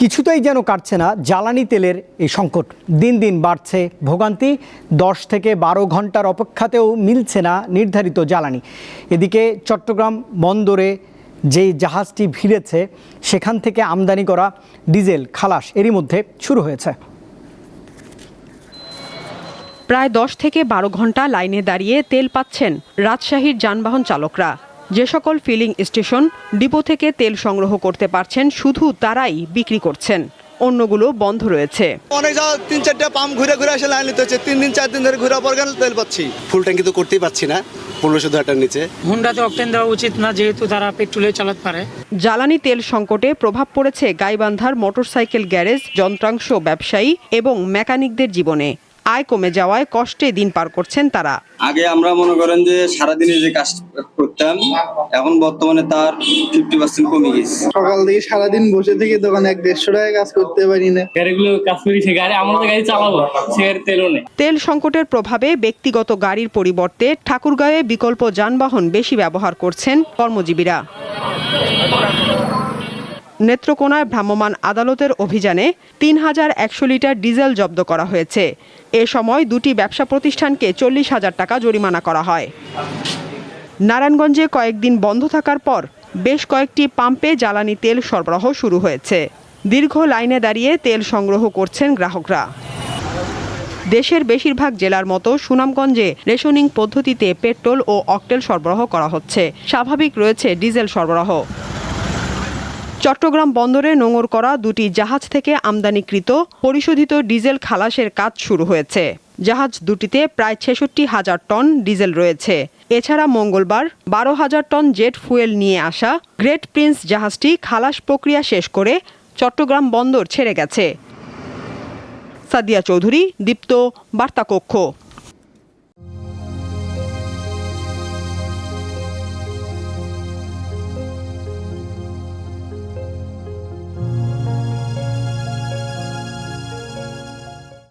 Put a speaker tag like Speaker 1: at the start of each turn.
Speaker 1: কিছুতেই যেন কাটছে না জ্বালানি তেলের এই সংকট। দিন দিন বাড়ছে ভোগান্তি। 10 থেকে 12 ঘন্টার অপেক্ষাতেও মিলছে না নির্ধারিত জ্বালানি। এদিকে চট্টগ্রাম বন্দরে যেই জাহাজটি ভিড়েছে সেখান থেকে আমদানি করা ডিজেল খালাস এরই মধ্যে শুরু হয়েছে।
Speaker 2: প্রায় 10 থেকে 12 ঘন্টা লাইনে দাঁড়িয়ে তেল পাচ্ছেন রাজশাহীর যানবাহন চালকরা। যে সকল ফিলিং স্টেশন ডিপো থেকে তেল সংগ্রহ করতে পারছেন শুধু তারাই বিক্রি করছেন, অন্যগুলো বন্ধ রয়েছে।
Speaker 3: অনেক জায়গা 3-4টা পাম্প ঘুরে ঘুরে এসে লাইন নিতে হচ্ছে। 3 দিন 4 দিন ধরে ঘুরে পর কেন তেল পাচ্ছি।
Speaker 4: ফুল ট্যাঙ্কি তো করতেই পারছি না, 1500 টাকার নিচে।
Speaker 5: হুন্ডাতে অকটেন দেওয়া উচিত না, যেহেতু তারা পেট্রোলে চালাতে পারে।
Speaker 2: জ্বালানি তেল সংকটে প্রভাব পড়েছে গাইবান্ধার মোটরসাইকেল গ্যারেজ, যন্ত্রাংশ ব্যবসায়ী এবং মেকানিকদের জীবনে। আয় কমে যাওয়ায় কষ্টে দিন পার করছেন তারা।
Speaker 6: আগে আমরা মনে করেন যে সারাদিনে যে কাজ করতাম, এখন বর্তমানে তার 50% কমে গেছে।
Speaker 7: সকাল থেকে সারাদিন বসে থেকে দোকানে 150 টাকায় কাজ করতে পারি না।
Speaker 8: গাড়িগুলো কাজ করি, সে গাড়ি আমরা তো গাড়ি চালাবো, সে গাড়ি তেলও নেই।
Speaker 2: তেল সংকটের প্রভাবে ব্যক্তিগত গাড়ির পরিবর্তে ঠাকুরগাঁওয়ে বিকল্প যানবাহন বেশি ব্যবহার করছেন কর্মজীবীরা। নেত্রকোনায় ভ্রাম্যমাণ আদালতের অভিযানে 3100 লিটার ডিজেল জব্দ করা হয়েছে। এ সময় দুটি ব্যবসা প্রতিষ্ঠানকে 40,000 টাকা জরিমানা করা হয়। নারায়ণগঞ্জে কয়েকদিন বন্ধ থাকার পর বেশ কয়েকটি পাম্পে জ্বালানি তেল সরবরাহ শুরু হয়েছে। দীর্ঘ লাইনে দাঁড়িয়ে তেল সংগ্রহ করছেন গ্রাহকরা। দেশের বেশিরভাগ জেলার মতো সুনামগঞ্জে রেশনিং পদ্ধতিতে পেট্রোল ও অকটেল সরবরাহ করা হচ্ছে। স্বাভাবিক রয়েছে ডিজেল সরবরাহ। চট্টগ্রাম বন্দরে নোঙর করা দুটি জাহাজ থেকে আমদানিকৃত পরিশোধিত ডিজেল খালাসের কাজ শুরু হয়েছে। জাহাজ দুটিতে প্রায় 66,000 টন ডিজেল রয়েছে। এছাড়া মঙ্গলবার 12,000 টন জেট ফুয়েল নিয়ে আসা গ্রেট প্রিন্স জাহাজটি খালাস প্রক্রিয়া শেষ করে চট্টগ্রাম বন্দর ছেড়ে গেছে। সাদিয়া চৌধুরী, দীপ্ত, বার্তা কক্ষ।